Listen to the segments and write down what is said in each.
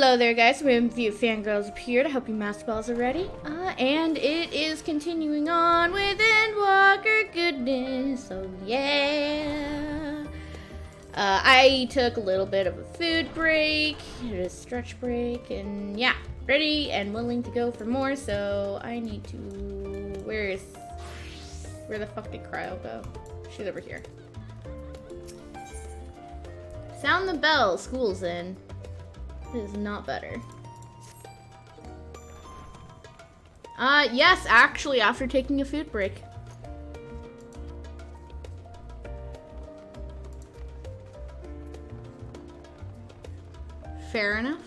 Hello there, guys. We have a few fangirls up here to help you master balls already. And it is continuing on with Endwalker goodness. So, yeah. I took a little bit of a food break, a stretch break, and yeah, ready and willing to go for more. So, I need to. Where the fuck did Cryo go? She's over here. Sound the bell. School's in. It is not better. Yes, actually, after taking a food break. Fair enough.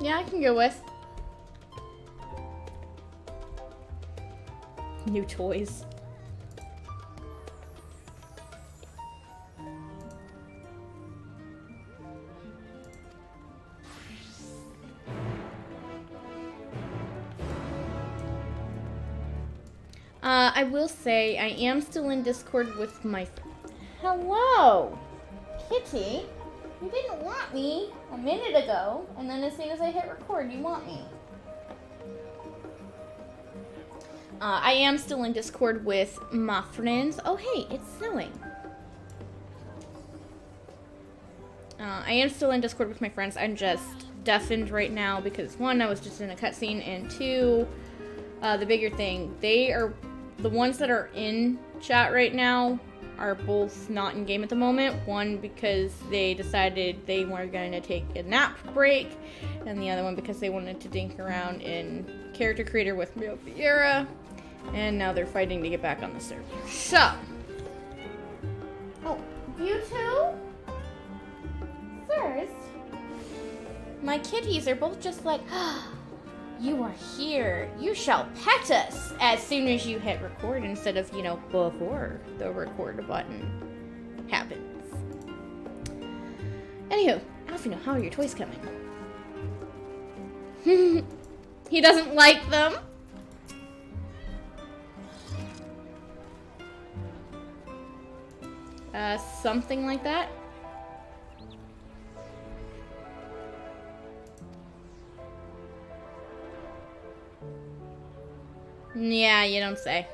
Yeah, I can go with. New toys. I will say I am still in Discord with my. Hello, Kitty. You didn't want me a minute ago, and then as soon as I hit record, you want me. I am still in Discord with my friends. Oh, hey, it's snowing. I am still in Discord with my friends. I'm just deafened right now because, one, I was just in a cutscene, and two, the bigger thing, the ones that are in chat right now are both not in game at the moment. One because they decided they were going to take a nap break, and the other one because they wanted to dink around in Character Creator with Fiera. And now they're fighting to get back on the server. So. Oh, you two? Sirs? My kitties are both just like, you are here. You shall pet us as soon as you hit record instead of, before the record button happens. Anywho, Alfino, how are your toys coming? He doesn't like them. Something like that. Yeah, you don't say.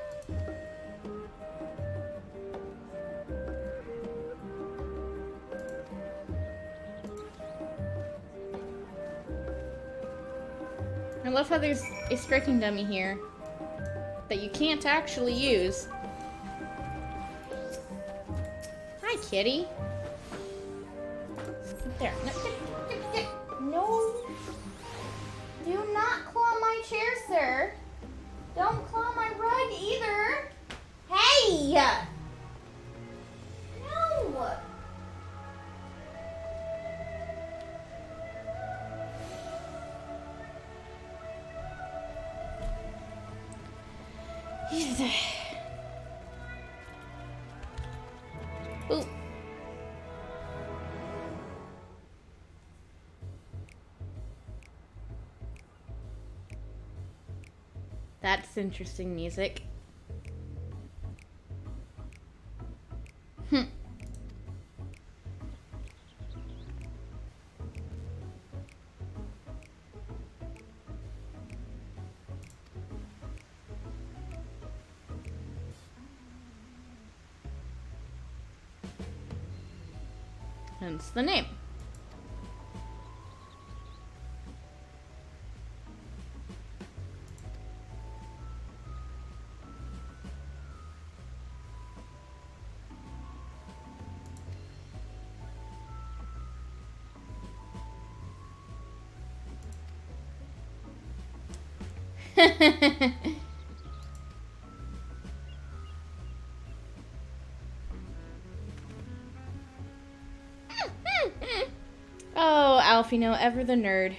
I love how there's a striking dummy here that you can't actually use. Hi, kitty. There. No. Do not claw my chair, sir. Don't claw my rug either. Hey! No! Ooh. That's interesting music. Hence the name. Oh, Alfino, ever the nerd.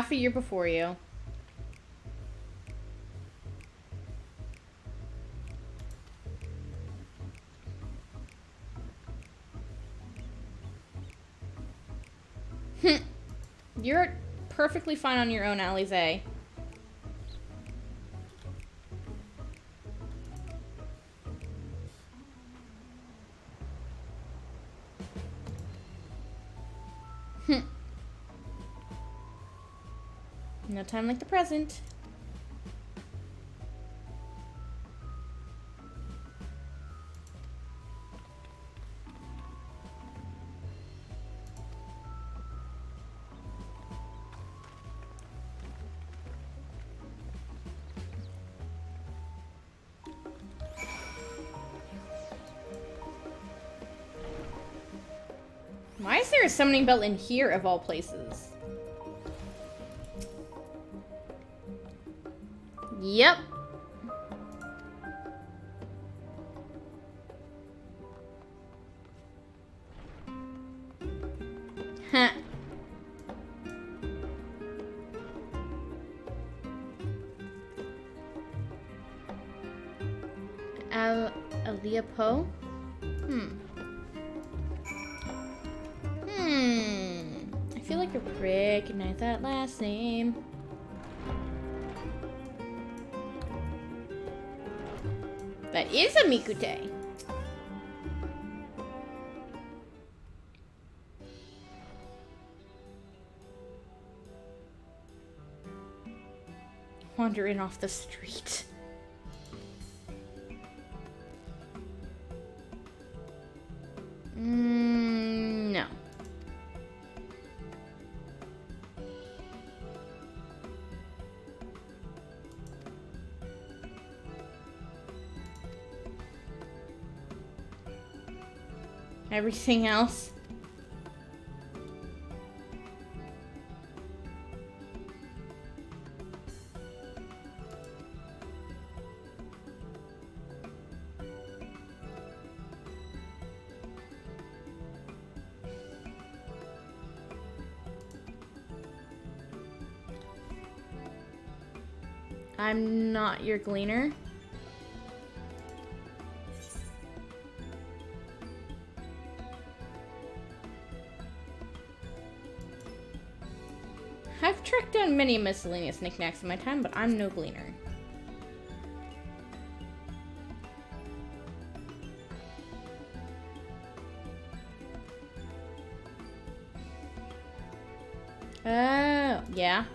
half a year before you. You're perfectly fine on your own, Alize. No time like the present. Why is there a summoning belt in here of all places? Yep. Huh. Aliapo? I feel like I recognize that last name. That is a Mikute. Wandering off the street. No. Everything else? I'm not your gleaner. I've tracked down many miscellaneous knickknacks in my time, but I'm no gleaner. Oh, yeah.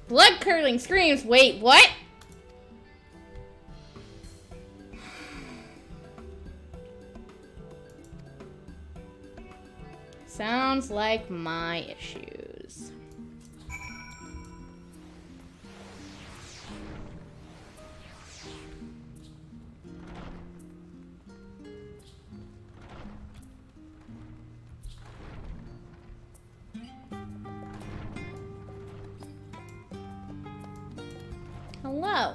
Blood-curdling screams. Wait, what? Sounds like my issues. Hello.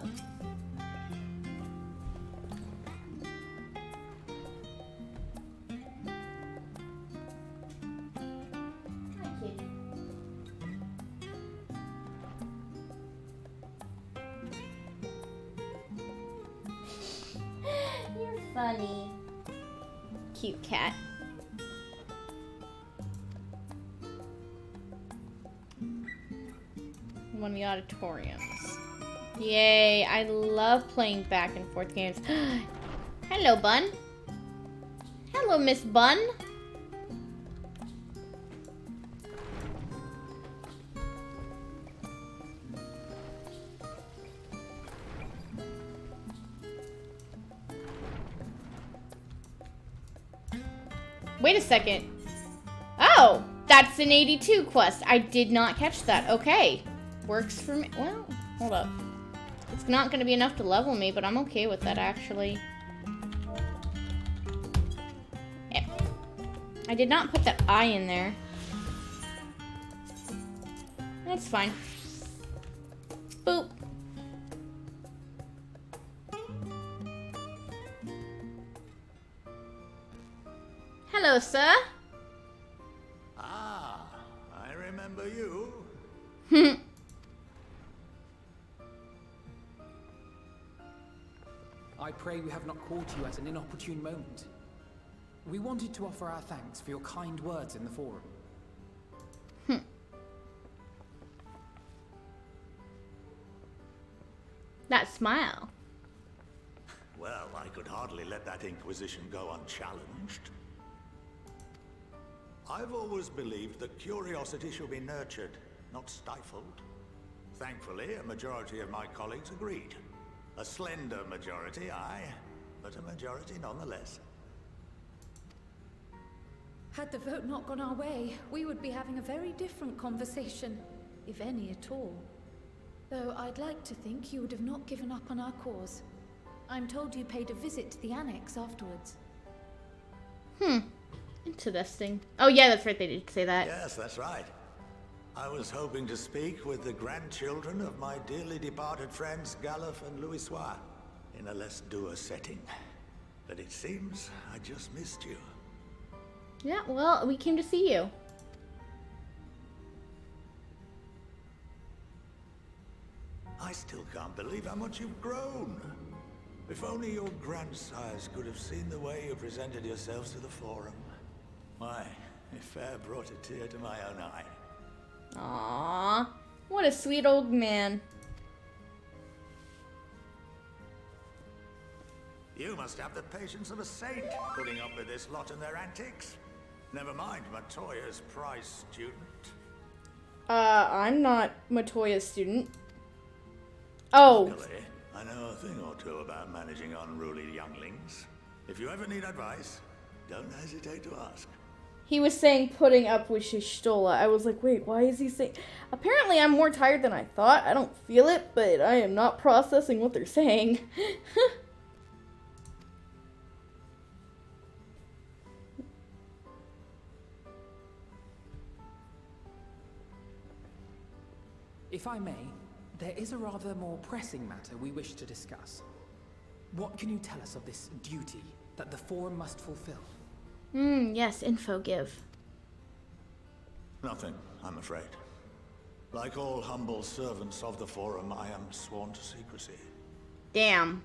Hi, kitty. You're funny. Cute cat. One of the auditoriums. Yay, I love playing back and forth games. Hello, Bun. Hello, Miss Bun. Wait a second. Oh, that's an 82 quest. I did not catch that. Okay. Works for me. Well, hold up. It's not going to be enough to level me, but I'm okay with that, actually. Yeah. I did not put that I in there. That's fine. Boop. Hello, sir. Ah, I remember you. I pray we have not caught you at an inopportune moment. We wanted to offer our thanks for your kind words in the forum. That smile. Well, I could hardly let that Inquisition go unchallenged. I've always believed that curiosity should be nurtured, not stifled. Thankfully, a majority of my colleagues agreed. A slender majority, aye, but a majority nonetheless. Had the vote not gone our way, we would be having a very different conversation, if any at all. Though I'd like to think you would have not given up on our cause. I'm told you paid a visit to the Annex afterwards. Interesting. Oh yeah, that's right, they did say that. Yes, that's right. I was hoping to speak with the grandchildren of my dearly departed friends Galuf and Louisoix in a less dour setting. But it seems I just missed you. Yeah, well, we came to see you. I still can't believe how much you've grown. If only your grandsires could have seen the way you presented yourselves to the Forum. Why, it fair brought a tear to my own eye. Aww, what a sweet old man. You must have the patience of a saint, putting up with this lot and their antics. Never mind Matoya's prize student. I'm not Matoya's student. Oh. Luckily, I know a thing or two about managing unruly younglings. If you ever need advice, don't hesitate to ask. He was saying putting up with Shishtola. I was like, wait, why is he saying... Apparently I'm more tired than I thought. I don't feel it, but I am not processing what they're saying. If I may, there is a rather more pressing matter we wish to discuss. What can you tell us of this duty that the Forum must fulfill? Yes, info give. Nothing, I'm afraid. Like all humble servants of the Forum, I am sworn to secrecy. Damn.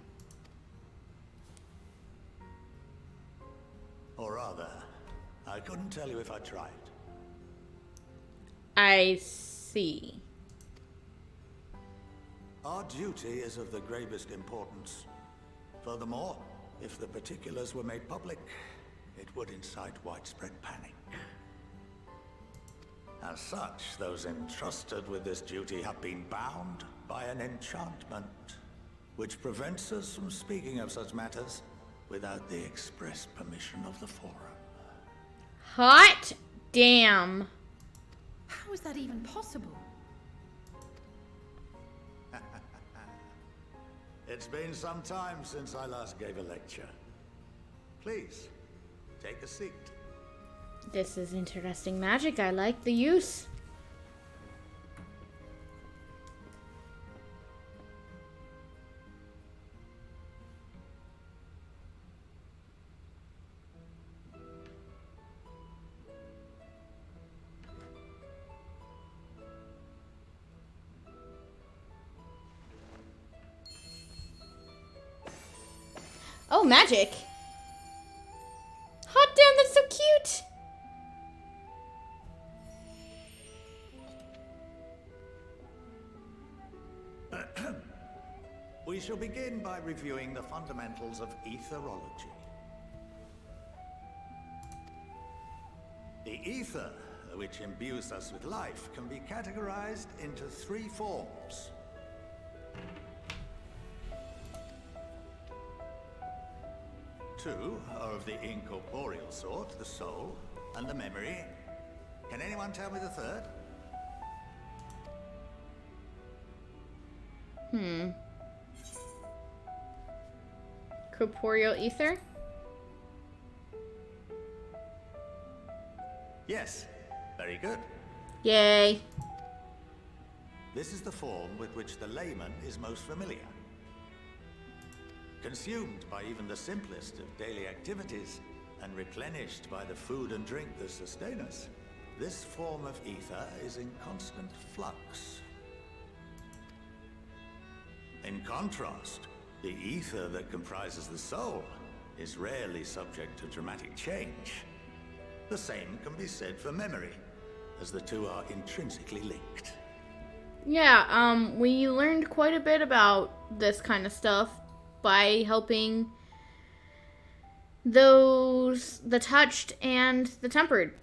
Or rather, I couldn't tell you if I tried. I see. Our duty is of the gravest importance. Furthermore, if the particulars were made public, it would incite widespread panic. As such, those entrusted with this duty have been bound by an enchantment, which prevents us from speaking of such matters without the express permission of the Forum. Hot damn. How is that even possible? It's been some time since I last gave a lecture. Please, take a seat. This is interesting magic. I like the use. Oh, magic. Hot damn, that's so cute. We shall begin by reviewing the fundamentals of etherology. The ether, which imbues us with life, can be categorized into three forms. Two are of the incorporeal sort, the soul and the memory. Can anyone tell me the third? Corporeal ether? Yes, very good. Yay. This is the form with which the layman is most familiar. Consumed by even the simplest of daily activities, and replenished by the food and drink that sustain us, this form of ether is in constant flux. In contrast, the ether that comprises the soul is rarely subject to dramatic change. The same can be said for memory, as the two are intrinsically linked. Yeah, we learned quite a bit about this kind of stuff by helping the touched and the tempered.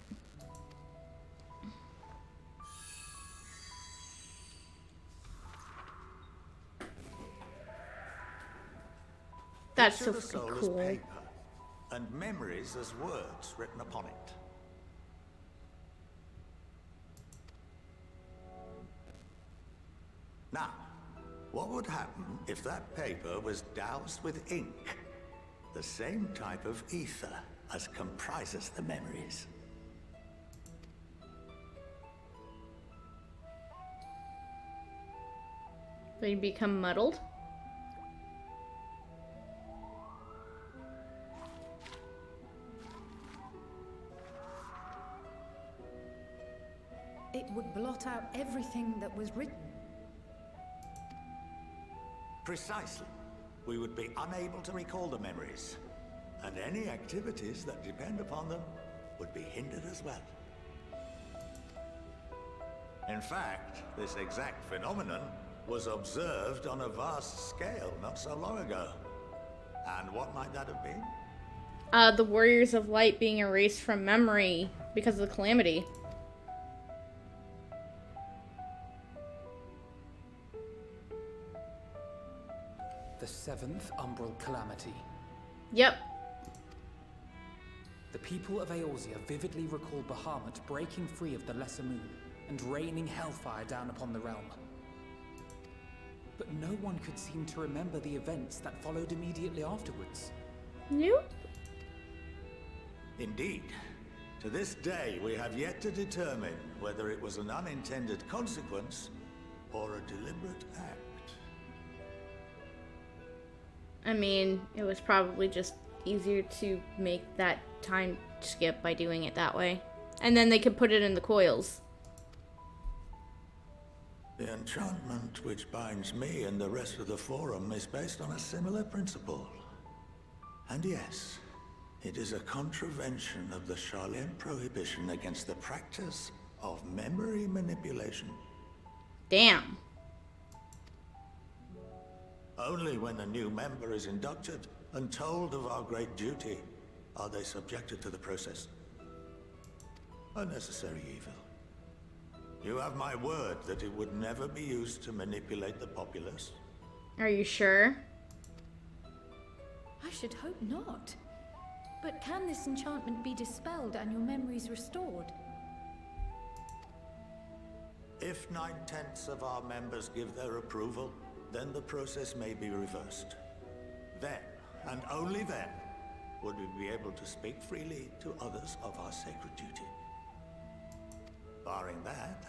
That's Picture so the soul freaking as cool. paper, and memories as words written upon it. Now, what would happen if that paper was doused with ink? The same type of ether as comprises the memories. They become muddled. It would blot out everything that was written. Precisely. We would be unable to recall the memories, and any activities that depend upon them would be hindered as well. In fact, this exact phenomenon was observed on a vast scale not so long ago. And what might that have been? The Warriors of Light being erased from memory because of the calamity. The 7th Umbral Calamity. Yep. The people of Eorzea vividly recall Bahamut breaking free of the Lesser Moon and raining hellfire down upon the realm. But no one could seem to remember the events that followed immediately afterwards. Nope. Indeed. To this day, we have yet to determine whether it was an unintended consequence or a deliberate act. I mean, it was probably just easier to make that time skip by doing it that way. And then they could put it in the coils. The enchantment which binds me and the rest of the Forum is based on a similar principle. And yes, it is a contravention of the Sharlayan prohibition against the practice of memory manipulation. Damn. Only when a new member is inducted and told of our great duty are they subjected to the process. A necessary evil. You have my word that it would never be used to manipulate the populace. Are you sure? I should hope not. But can this enchantment be dispelled and your memories restored? If 9/10 of our members give their approval, then the process may be reversed. Then, and only then, would we be able to speak freely to others of our sacred duty. Barring that,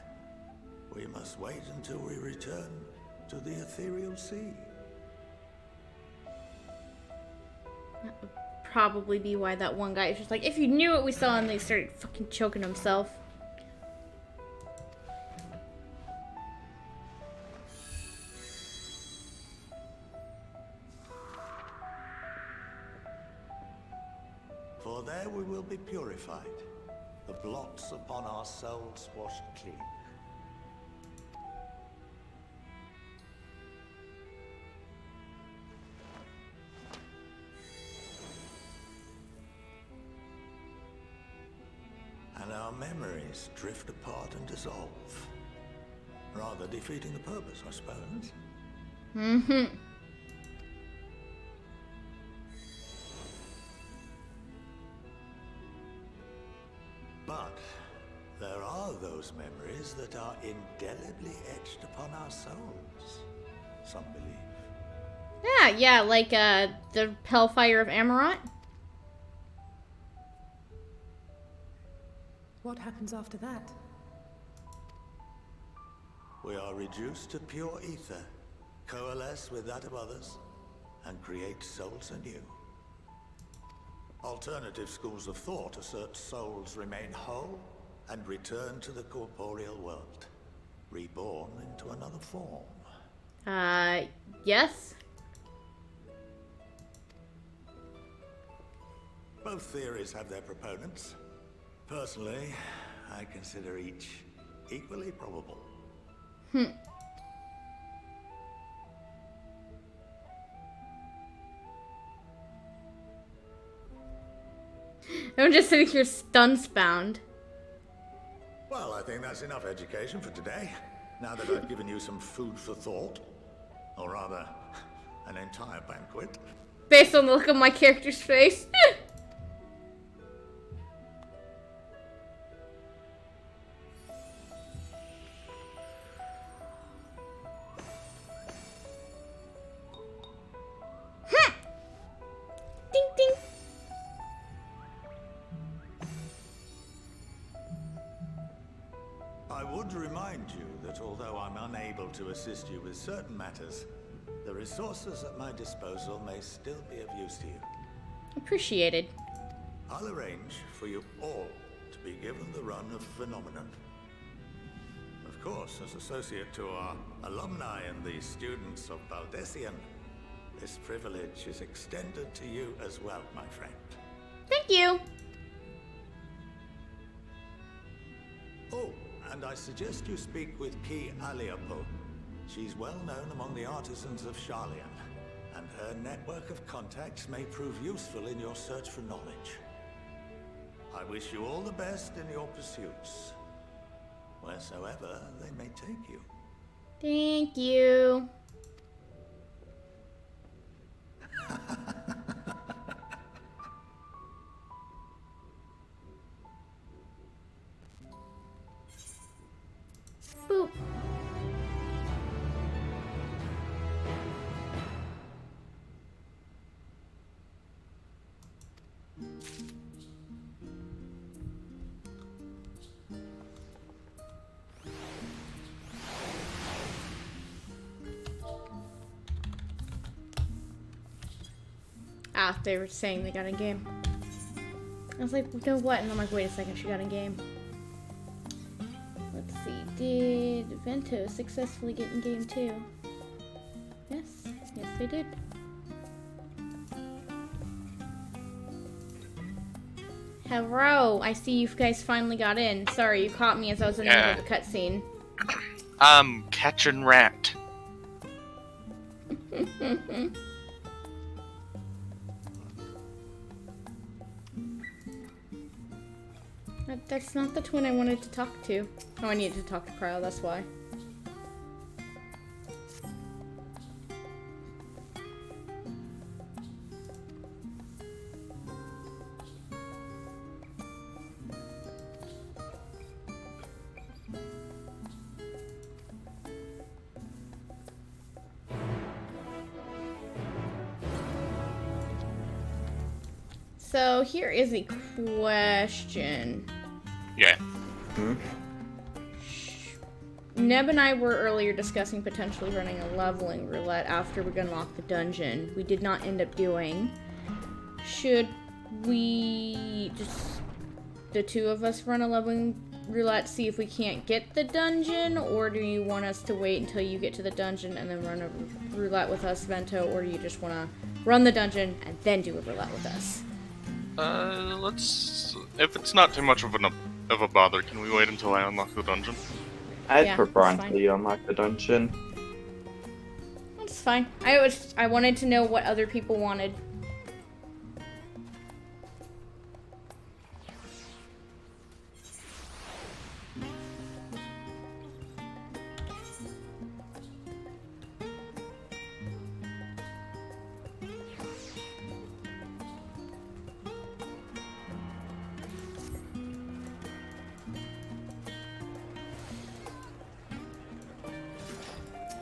we must wait until we return to the ethereal sea. That would probably be why that one guy is just like, if you knew what we saw, and they started fucking choking himself. For there we will be purified, the blots upon our souls washed clean. And our memories drift apart and dissolve. Rather defeating the purpose, I suppose. Mm-hmm. But there are those memories that are indelibly etched upon our souls, some believe. Yeah, like the Hellfire of Amarant. What happens after that? we are reduced to pure ether, coalesce with that of others, and create souls anew. Alternative schools of thought assert souls remain whole and return to the corporeal world, reborn into another form. Yes? Both theories have their proponents. Personally, I consider each equally probable. I'm just sitting here stunsbound. Well, I think that's enough education for today. Now that I've given you some food for thought. Or rather, an entire banquet. Based on the look of my character's face. Ding ding. I would remind you that although I'm unable to assist you with certain matters, the resources at my disposal may still be of use to you. Appreciated. I'll arrange for you all to be given the run of Phenomenon. Of course, as associate to our alumni and the students of Baldessian, this privilege is extended to you as well, my friend. Thank you. Oh, and I suggest you speak with Ki Aliapo. She's well known among the artisans of Sharlayan, and her network of contacts may prove useful in your search for knowledge. I wish you all the best in your pursuits, wheresoever they may take you. Thank you. Boop. Ah, they were saying they got in game. I was like, no, what? And I'm like, wait a second, she got in game. Let's see, did Vento successfully get in game too? Yes, yes they did. Hello, I see you guys finally got in. Sorry, you caught me as I was in the middle of the cutscene. Catching rat. That's not the twin I wanted to talk to. Oh, I needed to talk to Cryo, that's why. So here is a question. Yeah. Neb and I were earlier discussing potentially running a leveling roulette after we unlock the dungeon. We did not end up doing. Should we just, the two of us, run a leveling roulette, see if we can't get the dungeon? Or do you want us to wait until you get to the dungeon and then run a roulette with us, Vento? Or do you just want to run the dungeon and then do a roulette with us? Let's... If it's not too much of a bother, can we wait until I unlock the dungeon? I'd prefer that's until you unlock the dungeon. That's fine. I wanted to know what other people wanted.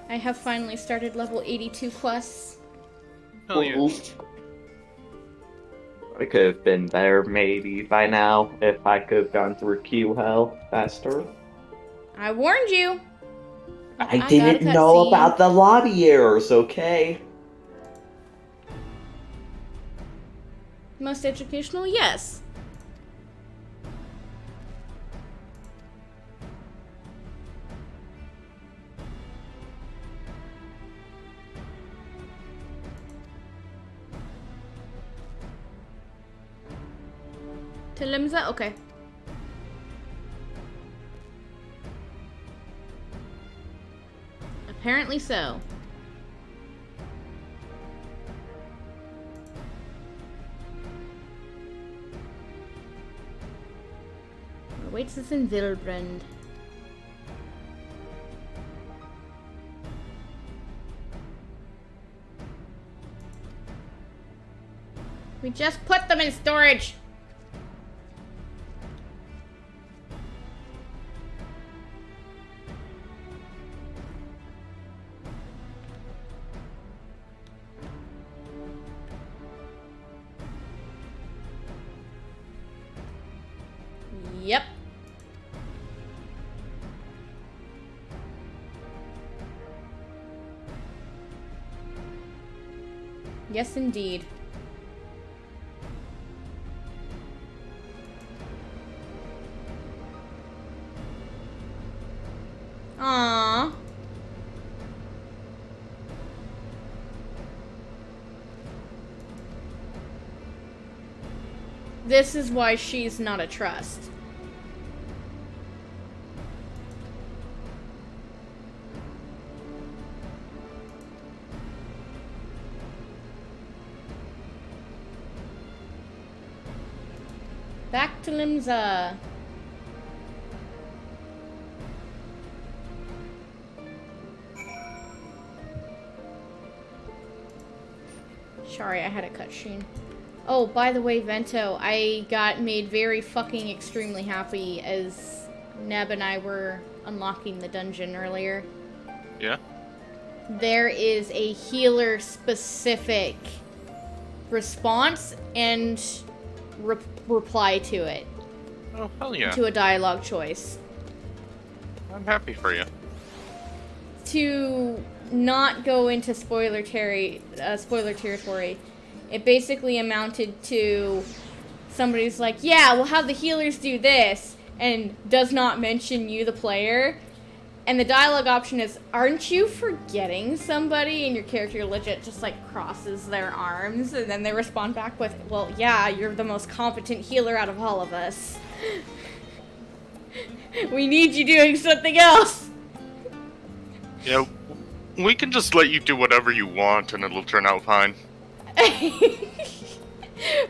I have finally started level 82 quests. Hell yeah. Oof. I could have been there maybe by now if I could have gone through Q Hell faster. I warned you! I got a didn't know cutscene. about the lobby errors, okay? Most educational, yes. To Limza? Okay. Apparently so. What awaits us in Vilbrand? We just put them in storage! Yep. Yes, indeed. Aww. This is why she's not a trust. Back to Limza. Sorry, I had a cutscene. Oh, by the way, Vento, I got made very fucking extremely happy as Neb and I were unlocking the dungeon earlier. Yeah? There is a healer-specific response and reply to it. Oh, hell yeah. To a dialogue choice. I'm happy for you. To not go into spoiler territory, it basically amounted to somebody's like, yeah, we'll have the healers do this, and does not mention you, the player. And the dialogue option is, aren't you forgetting somebody? And your character legit just like crosses their arms, and then they respond back with, well, yeah, you're the most competent healer out of all of us. We need you doing something else. Yeah, we can just let you do whatever you want and it'll turn out fine.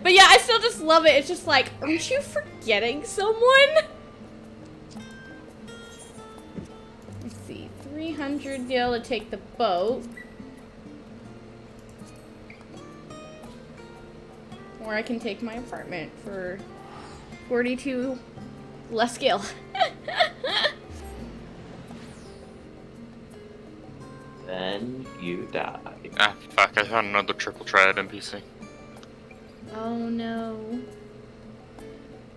But yeah, I still just love it. It's just like, aren't you forgetting someone? Let's see, 300 gil to take the boat. Or I can take my apartment for 42 less gil. Then you die. Ah, fuck, I found another triple triad NPC. Oh no.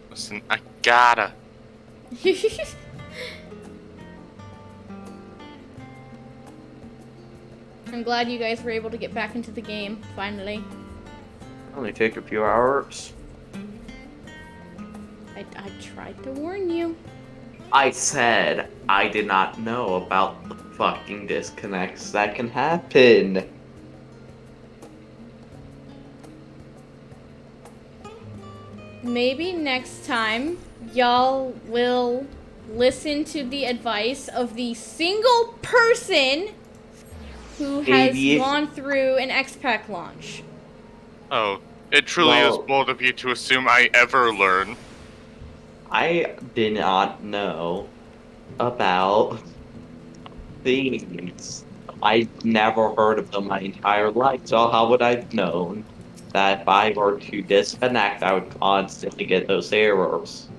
Listen, I gotta. I'm glad you guys were able to get back into the game, finally. Only take a few hours. I tried to warn you. I said I did not know about the fucking disconnects that can happen. Maybe next time, y'all will listen to the advice of the single person who has Maybe. gone through an X-Pack launch. Oh, it truly Well- is bold of you to assume I ever learn. I did not know about things. I never heard of them my entire life, so how would I have known that if I were to disconnect, I would constantly get those errors?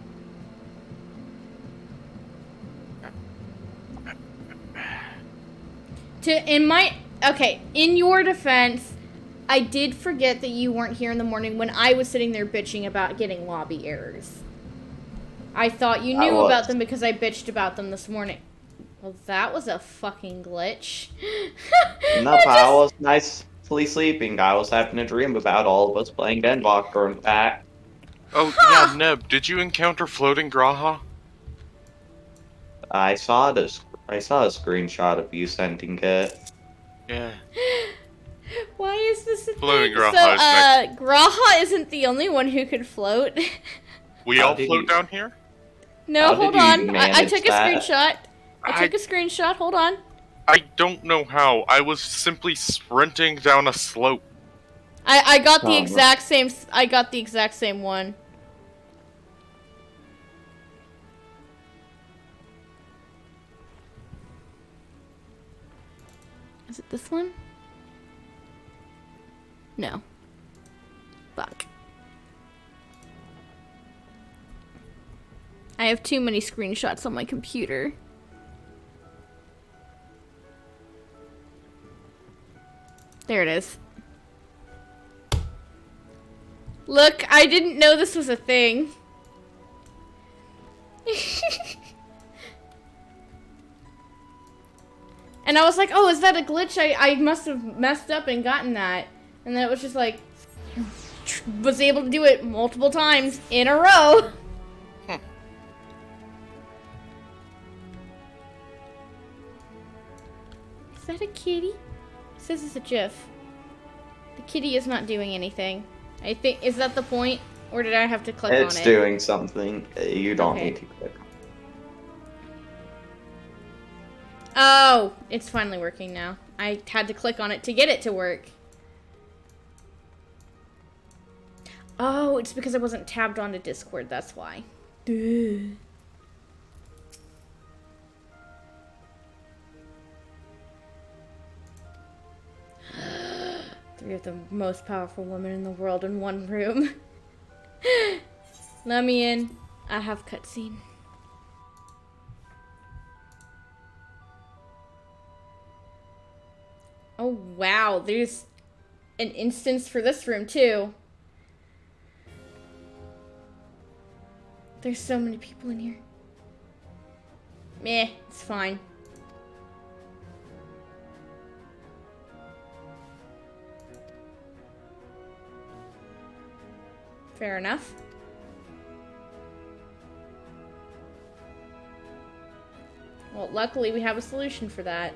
In your defense, I did forget that you weren't here in the morning when I was sitting there bitching about getting lobby errors. I thought you knew about them because I bitched about them this morning. Well, that was a fucking glitch. Nope, I was nicely sleeping. I was having a dream about all of us playing Endwalker, in fact. Oh, yeah, Neb, did you encounter floating Graha? I saw this. I saw a screenshot of you sending it. Yeah. Why is this a Floating thing? So, Graha is next. Graha isn't the only one who could float. We How all did float you- down here? No, How hold did you on. I manage took a that? screenshot. I took a screenshot. Hold on. I don't know how. I was simply sprinting down a slope. I got the Oh. exact same. I got the exact same one. Is it this one? No. Fuck. I have too many screenshots on my computer. There it is. Look, I didn't know this was a thing. And I was like, oh, is that a glitch? I must have messed up and gotten that. And then it was just like, was able to do it multiple times in a row. Is that a kitty? It says it's a GIF. The kitty is not doing anything. I think, is that the point? Or did I have to click on it? It's doing something. You don't Okay. need to click. Oh, it's finally working now. I had to click on it to get it to work. Oh, it's because I wasn't tabbed onto Discord, that's why. Duh. Three of the most powerful women in the world in one room. Let me in. I have cutscene. Oh wow, there's an instance for this room too. There's so many people in here. Meh, it's fine. Fair enough. Well, luckily we have a solution for that.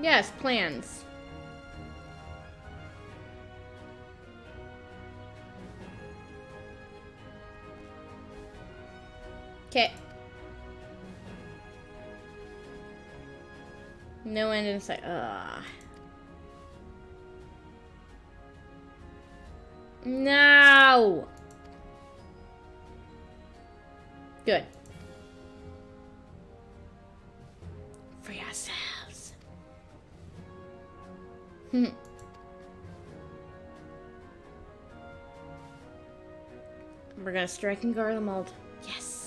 Yes, plans. Okay. No end in sight. Ugh. No! Good. For yourselves. We're gonna strike and guard the mold. Yes.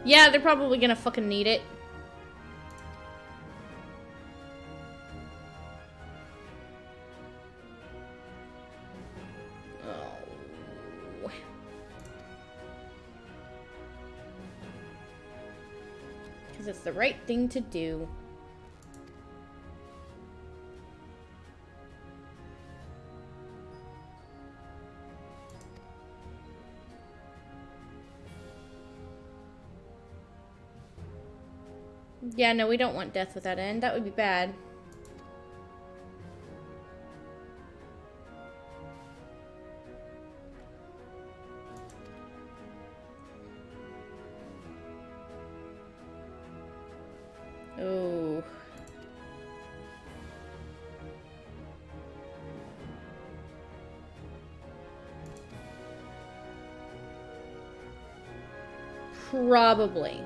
Yeah, they're probably gonna fucking need it. Oh. Because it's the right thing to do. Yeah, no, we don't want death without end. That would be bad. Oh. Probably.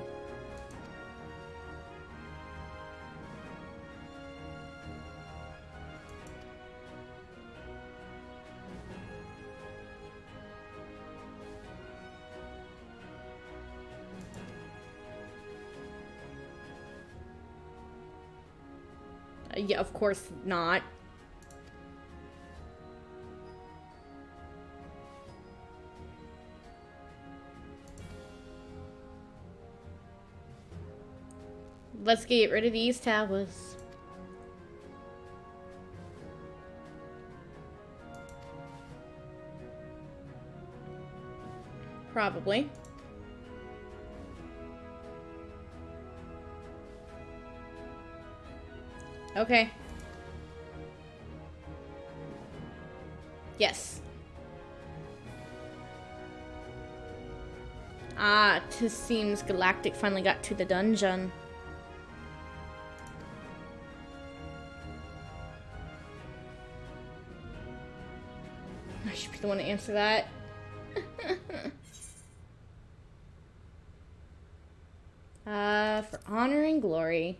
Yeah, of course not. Let's get rid of these towers. Probably. Okay. Yes. Ah, it seems Galactic finally got to the dungeon. I should be the one to answer that. For honor and glory.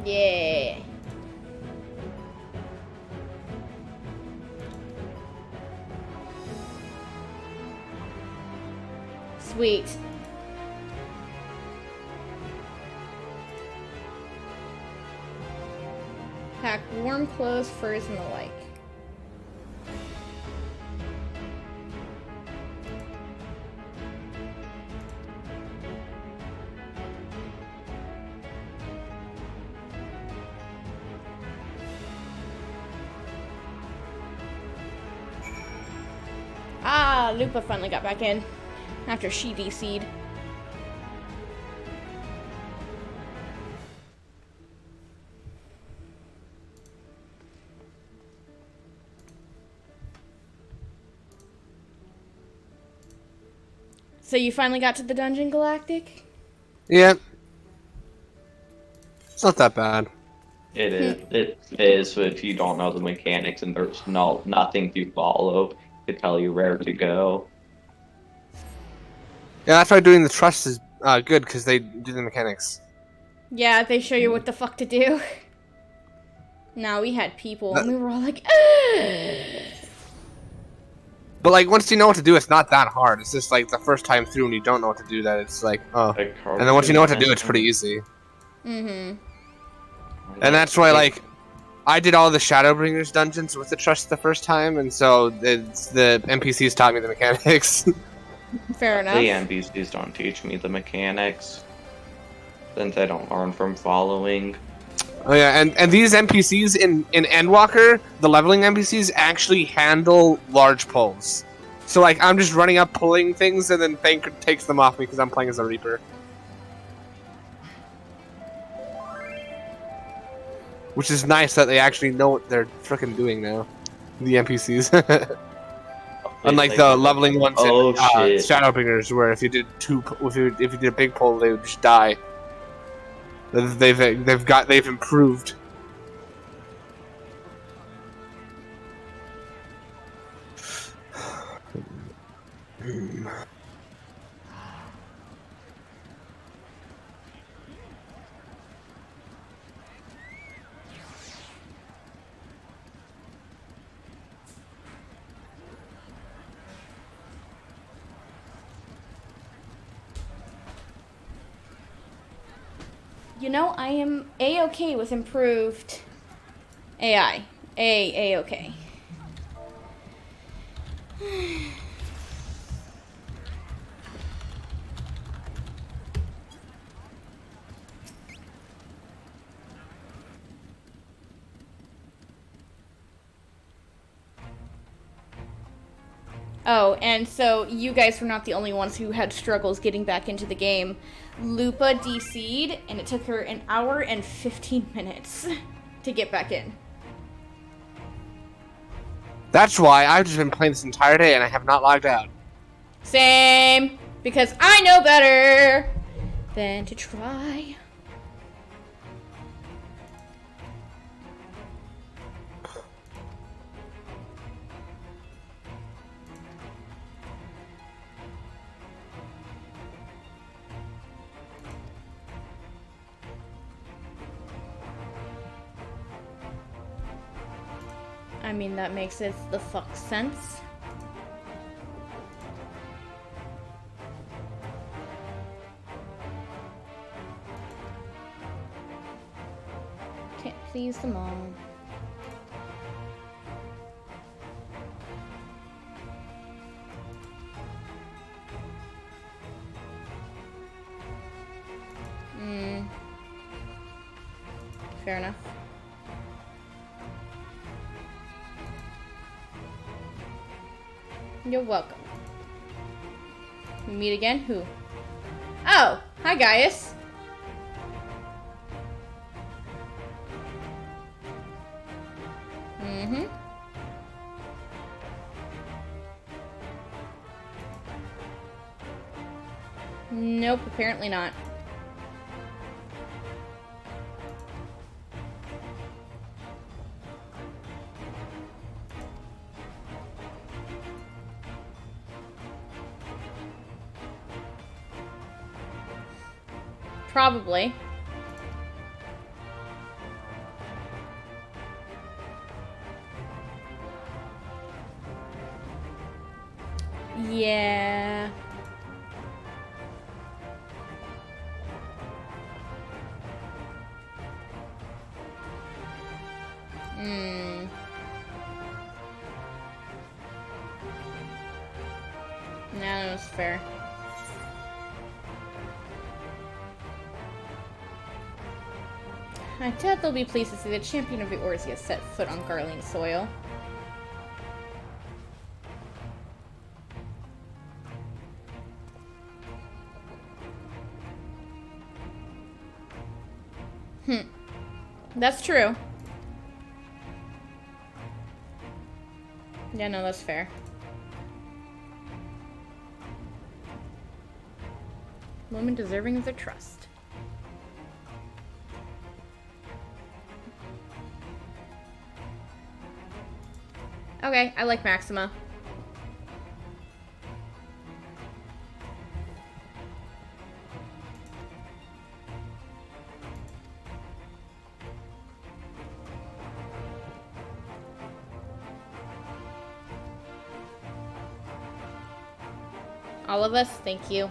Yeah. Sweet. Pack warm clothes, furs, and the like. Ah, Lupa finally got back in after she DC'd. So you finally got to the dungeon, Galactic? Yeah. It's not that bad. It is. It is. But if you don't know the mechanics and there's nothing to follow to tell you where to go. Yeah, that's why doing the trust is good, because they do the mechanics. Yeah, they show you what the fuck to do. Now we had people, and we were all like, But like, once you know what to do, it's not that hard. It's just like the first time through and you don't know what to do, that it's like, oh. And then once you know what to do, it's pretty easy. Mm-hmm. And that's why, like, I did all the Shadowbringers dungeons with the trust the first time, and so the NPCs taught me the mechanics. Fair enough. The NPCs don't teach me the mechanics, since I don't learn from following. Oh yeah, and these NPCs in Endwalker, the leveling NPCs, actually handle large pulls. So like, I'm just running up pulling things, and then Banker takes them off me because I'm playing as a Reaper. Which is nice that they actually know what they're frickin' doing now. The NPCs. Unlike the leveling ones in Shadowbringers, where if you did if you did a big pull, they would just die. They've improved. You know, I am A-okay with improved AI. A-okay. Oh, and so you guys were not the only ones who had struggles getting back into the game. Lupa DC'd, and it took her an hour and 15 minutes to get back in. That's why I've just been playing this entire day and I have not logged out. Same, because I know better than to try. I mean, that makes it the fuck sense. Please them all. Fair enough. You're welcome. We meet again? Who? Oh! Hi, Gaius! Mm-hmm. Nope, apparently not. Probably. Yeah. No, that's fair. I doubt they'll be pleased to see the champion of Eorzea set foot on Garlean soil. That's true. Yeah, no, that's fair. Woman deserving of their trust. Okay, I like Maxima. All of us, thank you.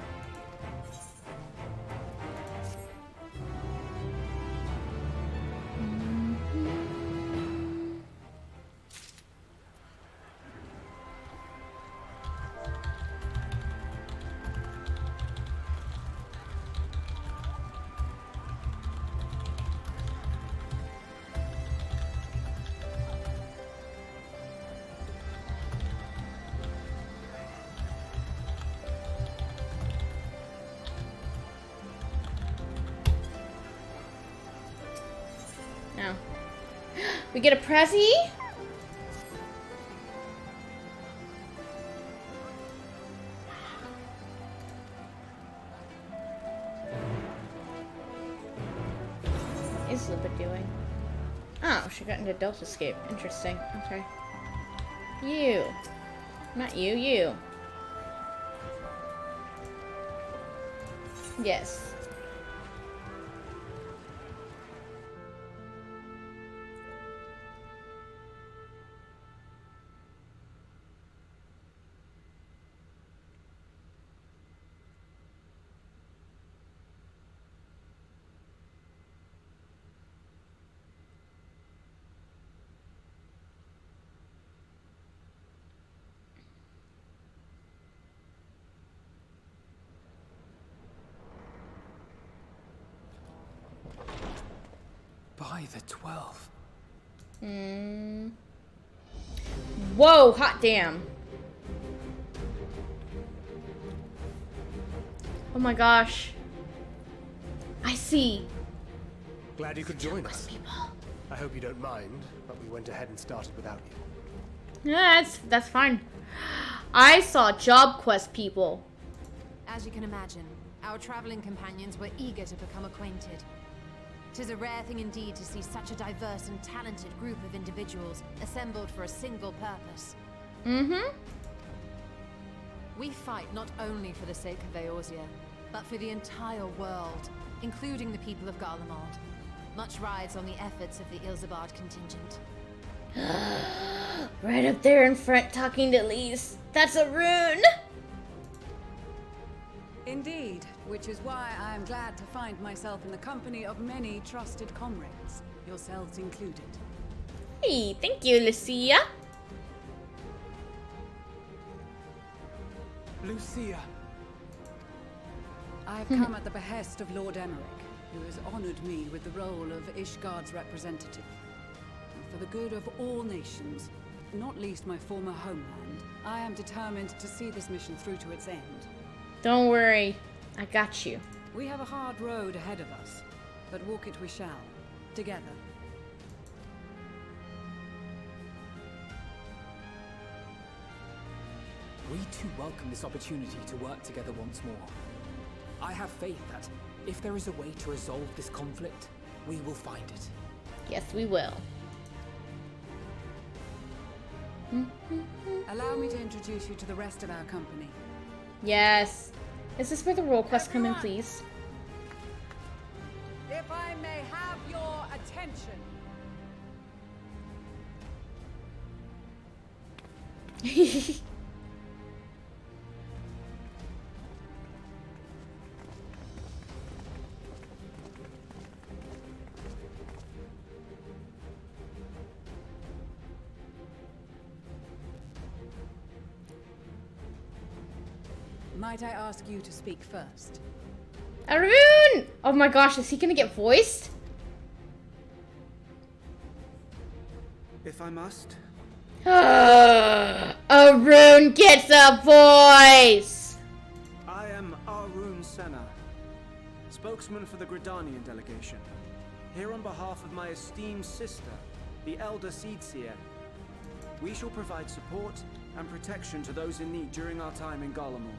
No. We get a Prezi? What is Lupa doing? Oh, she got into Delta Escape. Interesting. Okay. You. Not you, you. Yes. By the 12. Whoa, hot damn. Oh my gosh. I see. Glad you could join us. I hope you don't mind, but we went ahead and started without you. Yeah, that's fine. I saw job quest people. As you can imagine, our traveling companions were eager to become acquainted. 'Tis a rare thing indeed to see such a diverse and talented group of individuals assembled for a single purpose. We fight not only for the sake of Eorzea, but for the entire world, including the people of Garlemald. Much rides on the efforts of the Ilzabard contingent. Right up there in front talking to Lise. That's a rune! Indeed. Which is why I am glad to find myself in the company of many trusted comrades, yourselves included. Hey, thank you, Lucia. Lucia. I have come at the behest of Lord Emmerich, who has honored me with the role of Ishgard's representative. And for the good of all nations, not least my former homeland, I am determined to see this mission through to its end. Don't worry, I got you. We have a hard road ahead of us, but walk it we shall, together. We too welcome this opportunity to work together once more. I have faith that if there is a way to resolve this conflict, we will find it. Yes, we will. Allow me to introduce you to the rest of our company. Yes. Is this where the role quests come in, please? If I may have your attention. Might I ask you to speak first? Arun! Oh my gosh, is he gonna get voiced? If I must. Arun gets a voice! I am Arun Senna, spokesman for the Gridanian delegation. Here on behalf of my esteemed sister, the Elder Seedseer, we shall provide support and protection to those in need during our time in Garlemald.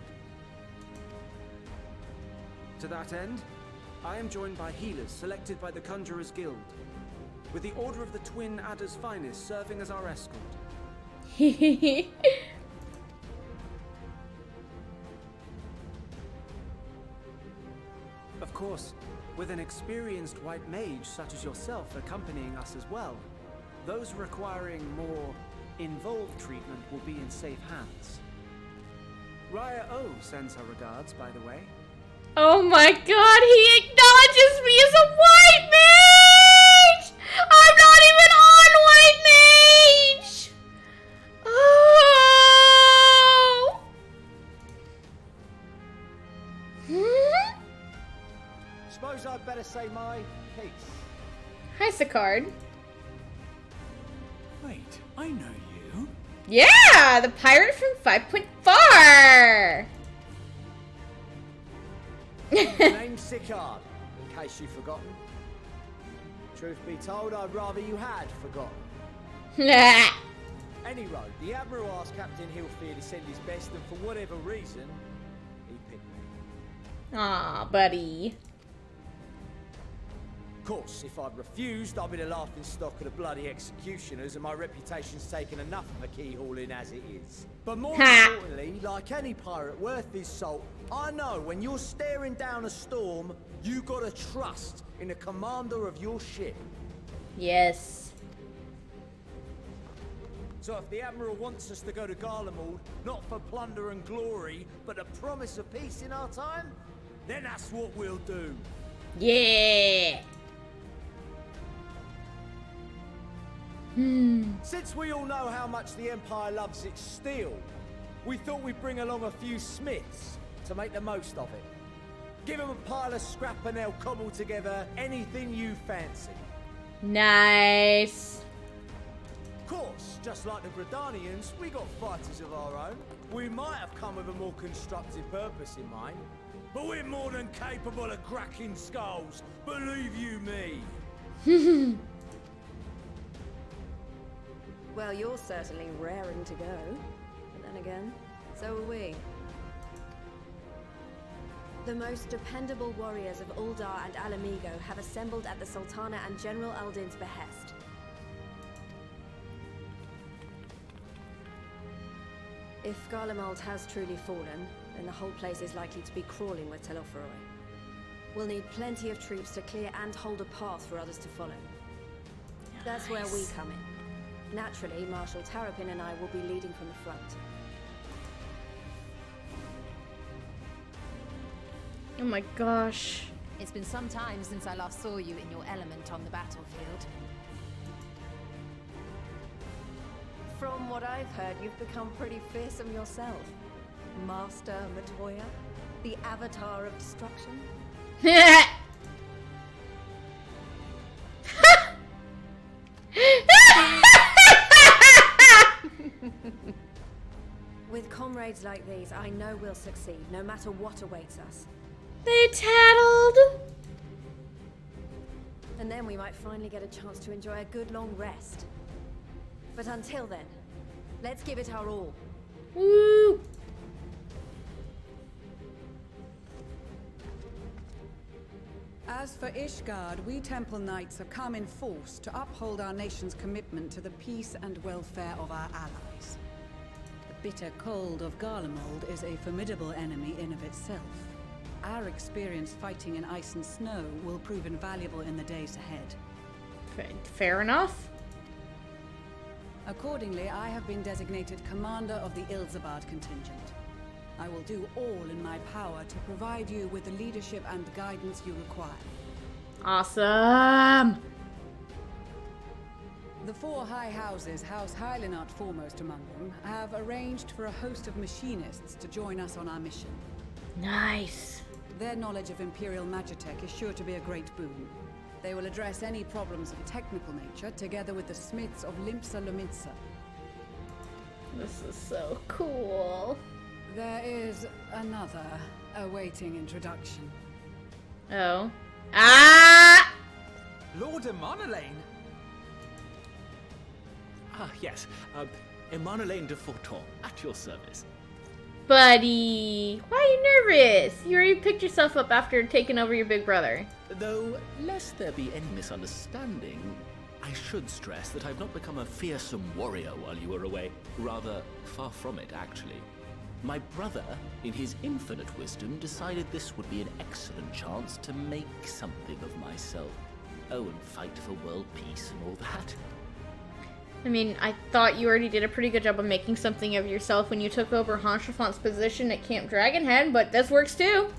To that end, I am joined by healers selected by the Conjurers Guild, with the Order of the Twin Adder's Finest serving as our escort. Of course, with an experienced white mage such as yourself accompanying us as well, those requiring more involved treatment will be in safe hands. Raya O sends her regards, by the way. Oh my god, he acknowledges me as a white mage! I'm not even on white mage! Oh! Suppose I'd better say my piece. Hi, Sicard. Wait, I know you. Yeah, the pirate from 5.4! Name's Sicard, in case you've forgotten. Truth be told, I'd rather you had forgotten. Anyway, the Admiral asked Captain Hillfield to send his best, and for whatever reason, he picked me. Aw, buddy. Of course, if I'd refused, I'd be the laughing stock of the bloody executioners, and my reputation's taken enough of a keyhauling as it is. But more importantly, like any pirate worth his salt, I know when you're staring down a storm, you gotta trust in the commander of your ship. Yes. So if the Admiral wants us to go to Garlemald, not for plunder and glory, but the promise of peace in our time, then that's what we'll do. Yeah. Since we all know how much the Empire loves its steel, we thought we'd bring along a few smiths to make the most of it. Give them a pile of scrap and they'll cobble together anything you fancy. Nice. Of course, just like the Gridanians, we got fighters of our own. We might have come with a more constructive purpose in mind, but we're more than capable of cracking skulls, believe you me. Well, you're certainly raring to go. But then again, so are we. The most dependable warriors of Uldar and Alamigo have assembled at the Sultana and General Aldin's behest. If Garlemald has truly fallen, then the whole place is likely to be crawling with Telophoroi. We'll need plenty of troops to clear and hold a path for others to follow. That's where we come in. Naturally, Marshal Tarapin and I will be leading from the front. Oh my gosh. It's been some time since I last saw you in your element on the battlefield. From what I've heard, you've become pretty fearsome yourself. Master Matoya, the avatar of destruction. With comrades like these, I know we'll succeed, no matter what awaits us. They tattled. And then we might finally get a chance to enjoy a good long rest. But until then, let's give it our all. Woo! As for Ishgard, we Temple Knights have come in force to uphold our nation's commitment to the peace and welfare of our allies. The bitter cold of Garlemald is a formidable enemy in of itself. Our experience fighting in ice and snow will prove invaluable in the days ahead. Fair enough. Accordingly, I have been designated commander of the Ilzabard contingent. I will do all in my power to provide you with the leadership and guidance you require. Awesome! The four high houses, House Hylinart foremost among them, have arranged for a host of machinists to join us on our mission. Nice. Their knowledge of Imperial Magitech is sure to be a great boon. They will address any problems of a technical nature, together with the smiths of Limpsa Lumitsa. This is so cool. There is another awaiting introduction. Oh. Ah! Lord Emanolaine! Ah, yes. Emanolaine de Forton, at your service. Buddy, why are you nervous? You already picked yourself up after taking over your big brother. Though, lest there be any misunderstanding, I should stress that I've not become a fearsome warrior while you were away. Rather, far from it, actually. My brother, in his infinite wisdom, decided this would be an excellent chance to make something of myself. Oh, and fight for world peace and all that. I mean, I thought you already did a pretty good job of making something of yourself when you took over Hanshafont's position at Camp Dragonhead, but this works too.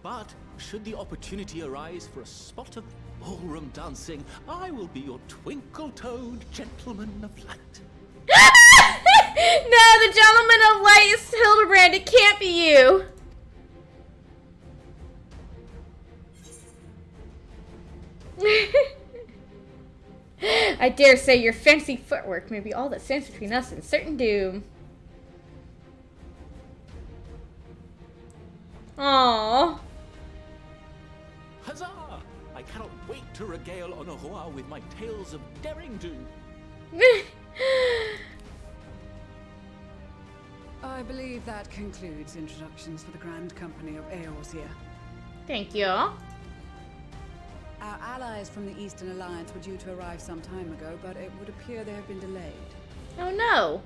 But, should the opportunity arise for a spot of ballroom dancing, I will be your twinkle-toed gentleman of light. No, the gentleman of light is Hildebrand. It can't be you. I dare say your fancy footwork may be all that stands between us and certain doom. Aww. Huzzah! I cannot wait to regale Honohua with my tales of daring do. I believe that concludes introductions for the Grand Company of Eorzea. Thank you. Our allies from the Eastern Alliance were due to arrive some time ago, but it would appear they have been delayed. Oh no.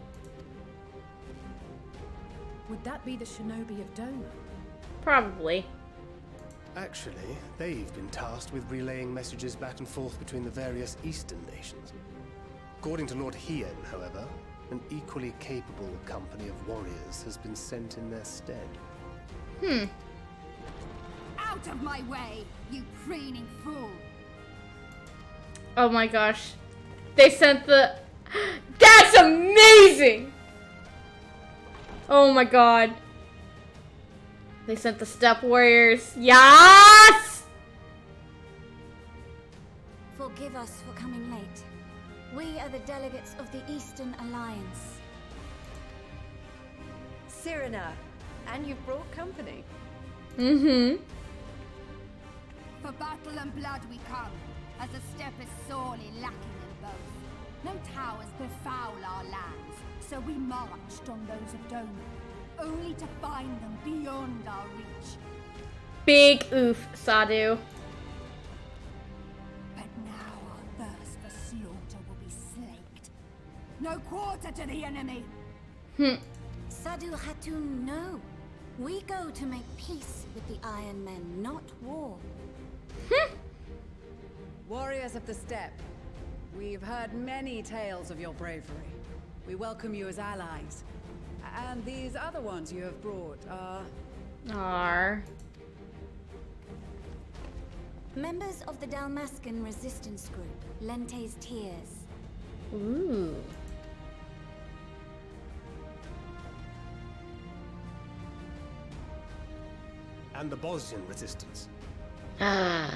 Would that be the Shinobi of Doma? Probably. Actually, they've been tasked with relaying messages back and forth between the various Eastern nations. According to Lord Hien, however, an equally capable company of warriors has been sent in their stead. Out of my way, you preening fool! Oh my gosh. They sent the... That's amazing! Oh my god. They sent the Step Warriors. Yes! Forgive us for coming late. We are the delegates of the Eastern Alliance. Cyrena, and you've brought company. Mm-hmm. For battle and blood we come, as the steppe is sorely lacking in both. No towers befoul our lands, so we marched on those of Doma, only to find them beyond our reach. Big oof, Sadu. But now our thirst for slaughter will be slaked. No quarter to the enemy! Sadu Hatun, no. We go to make peace with the Iron Men, not war. Warriors of the Steppe, we've heard many tales of your bravery. We welcome you as allies. And these other ones you have brought are Are Members of the Dalmascan resistance group, Lente's Tears. ooh. And the Bosnian resistance. Ah.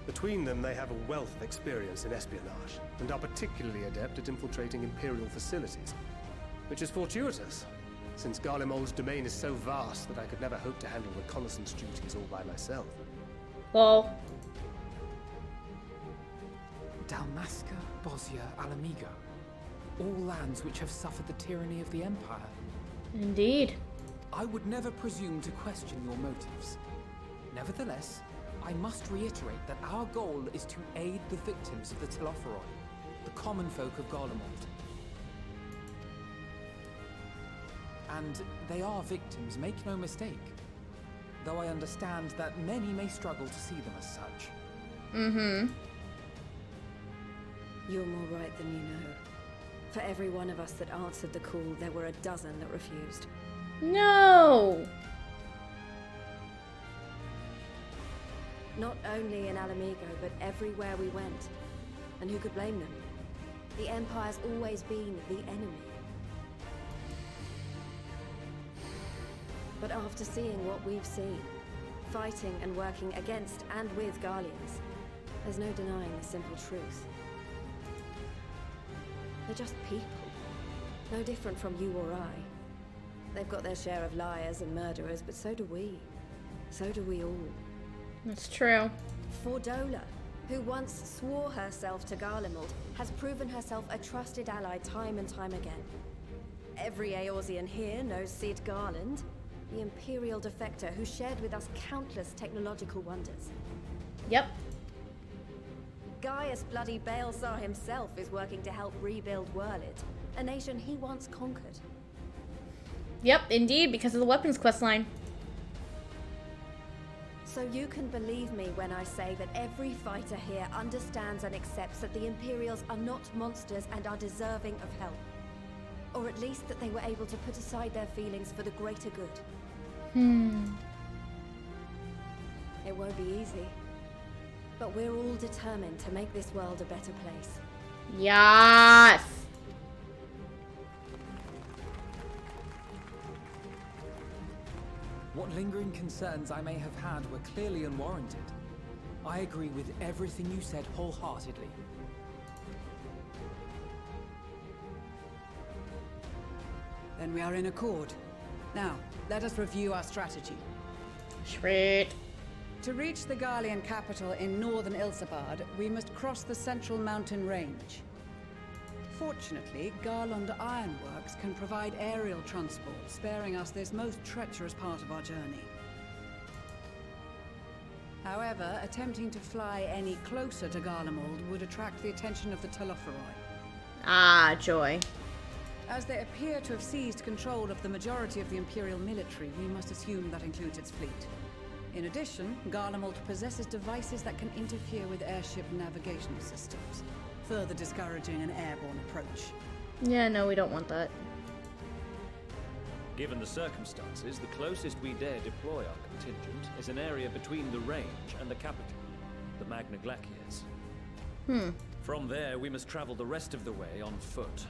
Between them, they have a wealth of experience in espionage, and are particularly adept at infiltrating Imperial facilities. Which is fortuitous, since Garlemald's domain is so vast that I could never hope to handle reconnaissance duties all by myself. Well. Dalmasca, Bosnia, Alamigo. All lands which have suffered the tyranny of the Empire. Indeed. I would never presume to question your motives. Nevertheless, I must reiterate that our goal is to aid the victims of the Telophoroi, the common folk of Garlemald. And they are victims, make no mistake. Though I understand that many may struggle to see them as such. Mm-hmm. You're more right than you know. For every one of us that answered the call, there were a dozen that refused. No! Not only in Alamigo, but everywhere we went. And who could blame them? The Empire's always been the enemy. But after seeing what we've seen, fighting and working against and with Garleans, there's no denying the simple truth. They're just people. No different from you or I. They've got their share of liars and murderers, but so do we. So do we all. That's true. Fordola, who once swore herself to Garlemald, has proven herself a trusted ally time and time again. Every Eorzean here knows Cid Garland, the Imperial defector who shared with us countless technological wonders. Yep. Gaius bloody Balesar himself is working to help rebuild Werlid, a nation he once conquered. Yep, indeed, because of the weapons questline. So you can believe me when I say that every fighter here understands and accepts that the Imperials are not monsters and are deserving of help. Or at least that they were able to put aside their feelings for the greater good. It won't be easy. But we're all determined to make this world a better place. Yes! What lingering concerns I may have had were clearly unwarranted. I agree with everything you said wholeheartedly. Then we are in accord. Now, let us review our strategy. Sweet. To reach the Garlean capital in northern Ilsabard, we must cross the central mountain range. Fortunately, Garland Ironworks can provide aerial transport, sparing us this most treacherous part of our journey. However, attempting to fly any closer to Garlemald would attract the attention of the Telophoroi. Ah, joy. As they appear to have seized control of the majority of the Imperial military, we must assume that includes its fleet. In addition, Garlemald possesses devices that can interfere with airship navigational systems, further discouraging an airborne approach. Yeah, no, we don't want that. Given the circumstances, the closest we dare deploy our contingent is an area between the range and the capital, the Magna Glaciers. From there, we must travel the rest of the way on foot.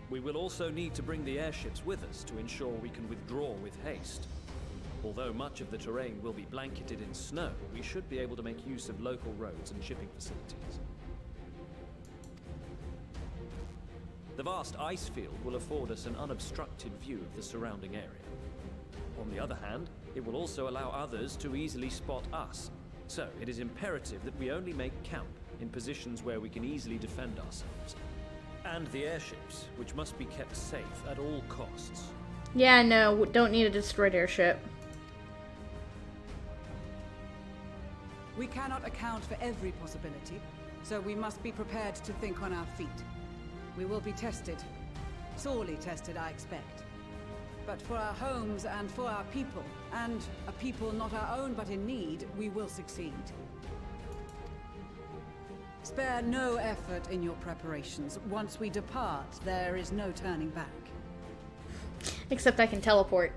We will also need to bring the airships with us to ensure we can withdraw with haste. Although much of the terrain will be blanketed in snow, we should be able to make use of local roads and shipping facilities. The vast ice field will afford us an unobstructed view of the surrounding area. On the other hand, it will also allow others to easily spot us. So, it is imperative that we only make camp in positions where we can easily defend ourselves. And the airships, which must be kept safe at all costs. Yeah, no, don't need a destroyed airship. We cannot account for every possibility, so we must be prepared to think on our feet. We will be tested. Sorely tested, I expect. But for our homes and for our people, and a people not our own but in need, we will succeed. Spare no effort in your preparations. Once we depart, there is no turning back. Except I can teleport.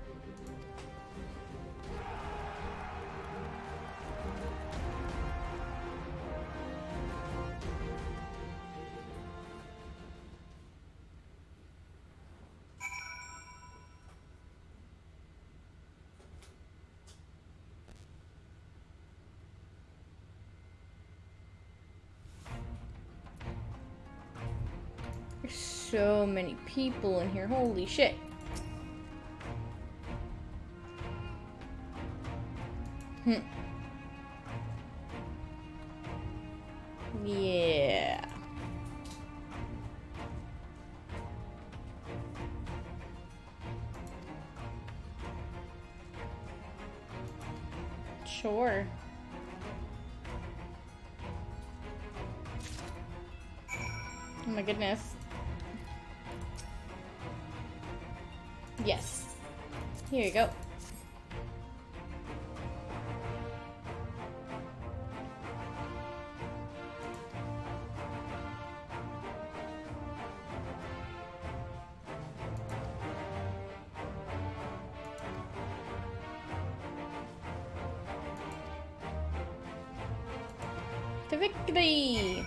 so many people in here. Holy shit. Yeah. Sure. Oh my goodness. Yes. Here you go. To victory!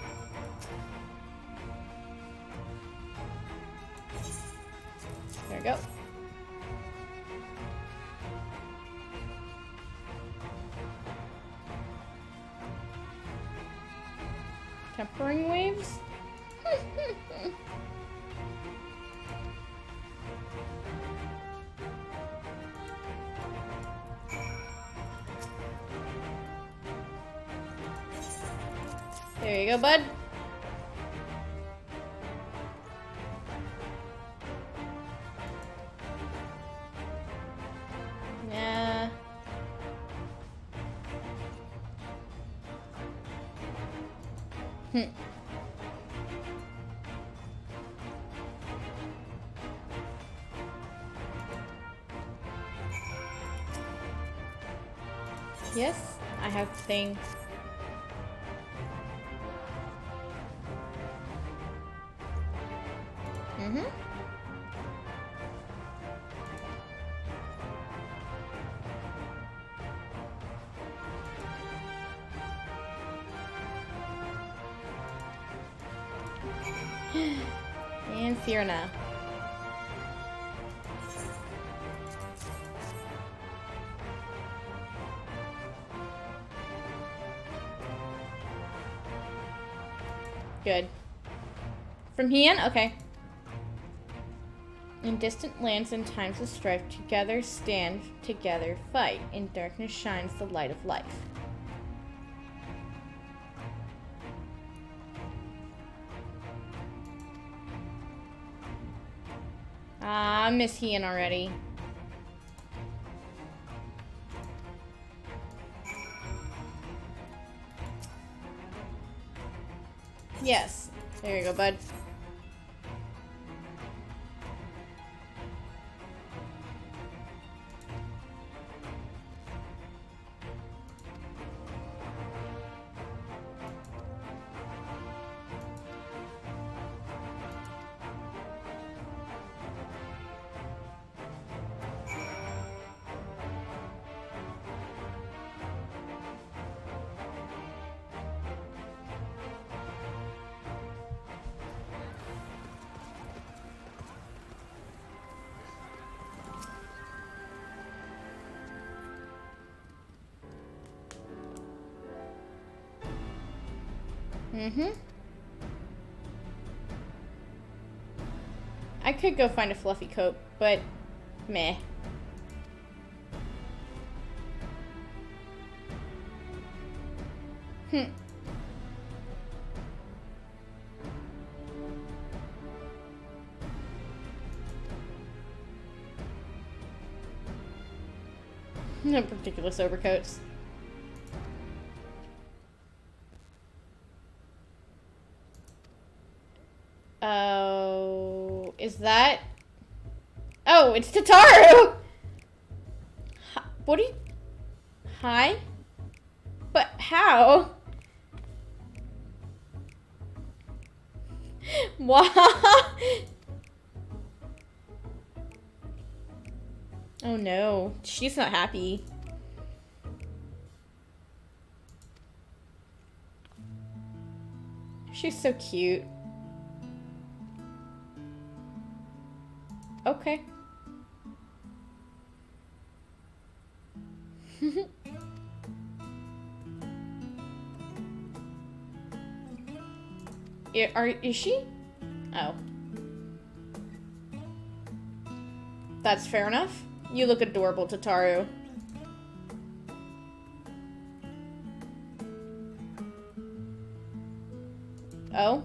There we go. Tempering waves? There you go, bud. Yeah. Yes, I have things. And Fiona. Good. From Heian? Okay. In distant lands and times of strife, together stand, together fight. In darkness shines the light of life. Ah, I miss Heian already. Yes. There you go, bud. I could go find a fluffy coat, but meh. No ridiculous overcoats. Oh, is that? Oh, it's Tataru! What are you? Hi? But how? What? Oh no, she's not happy. She's so cute. Okay. Is she? Oh. That's fair enough. You look adorable, Tataru. Oh?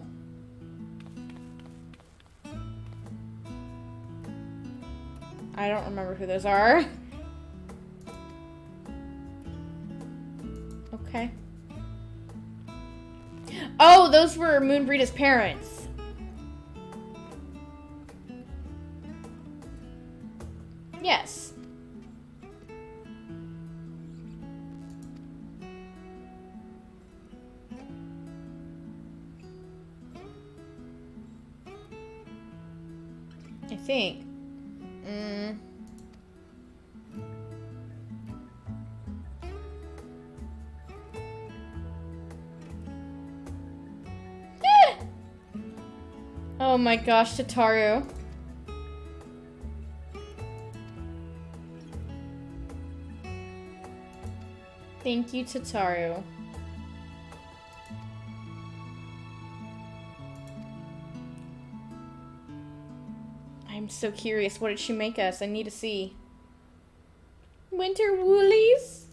I don't remember who those are. Okay. Oh, those were Moonbreeda's parents. Yes. I think. Oh my gosh, Tataru. Thank you, Tataru. I'm so curious. What did she make us? I need to see. Winter woolies?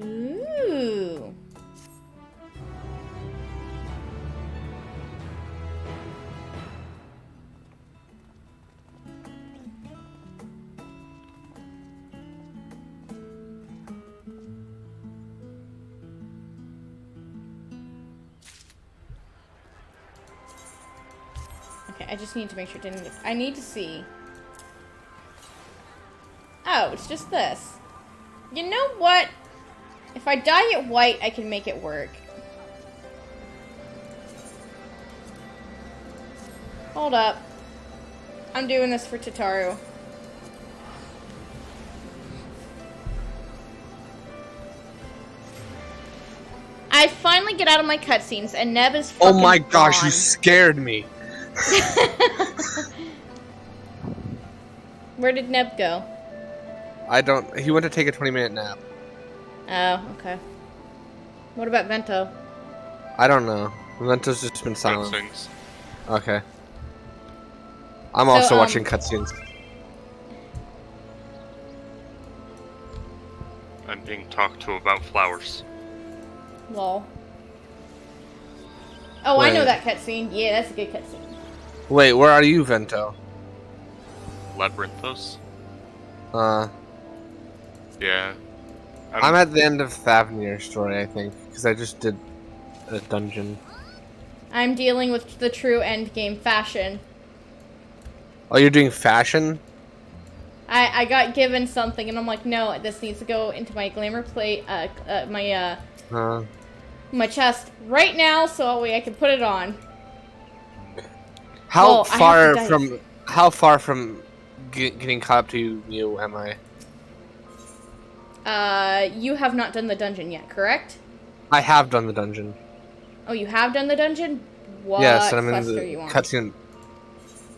Ooh. Okay, I just need to make sure it didn't... I need to see. Oh, it's just this. You know what? If I dye it white, I can make it work. Hold up. I'm doing this for Tataru. I finally get out of my cutscenes and Neb is fucking Oh my gosh, gone. you scared me. Where did Neb go? He went to take a 20-minute nap. Oh, okay. What about Vento? I don't know. Vento's just been silent. Cutscenes. Okay. I'm also watching cutscenes. I'm being talked to about flowers. Lol. Oh, I know that cutscene. Yeah, that's a good cutscene. Wait, where are you, Vento? Labyrinthos? Yeah. I'm at the end of Thavnir's story, I think, because I just did a dungeon. I'm dealing with the true endgame fashion. Oh, you're doing fashion? I got given something, and I'm like, no, this needs to go into my glamour plate, my chest right now, so that way I can put it on. How far from getting caught up to you am I? You have not done the dungeon yet, correct? I have done the dungeon. Oh, you have done the dungeon? What yes, and I'm quest in are the you on? cutscene.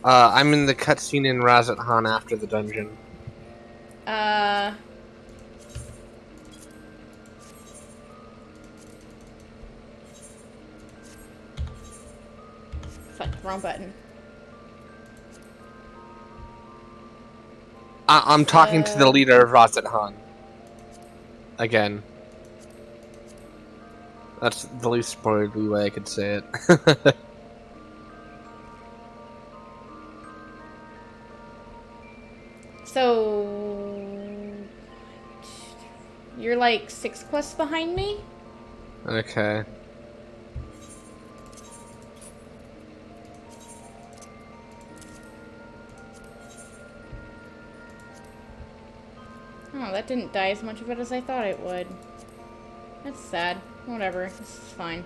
I'm in the cutscene in Razat Han after the dungeon. Fuck, wrong button. I'm talking to the leader of Razat Han. Again. That's the least spoilery way I could say it. So... You're like 6 quests behind me? Okay. Oh, that didn't die as much of it as I thought it would. That's sad. Whatever. This is fine.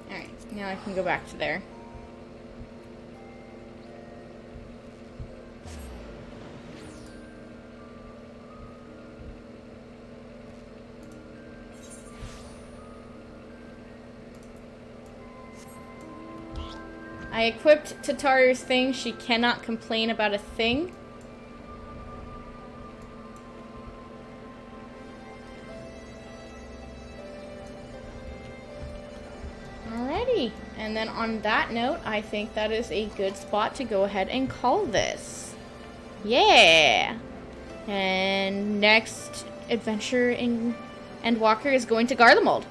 Alright, now I can go back to there. I equipped Tataru's thing. She cannot complain about a thing. Alrighty. And then on that note, I think that is a good spot to go ahead and call this. Yeah! And next adventure in Endwalker is going to Garlemald.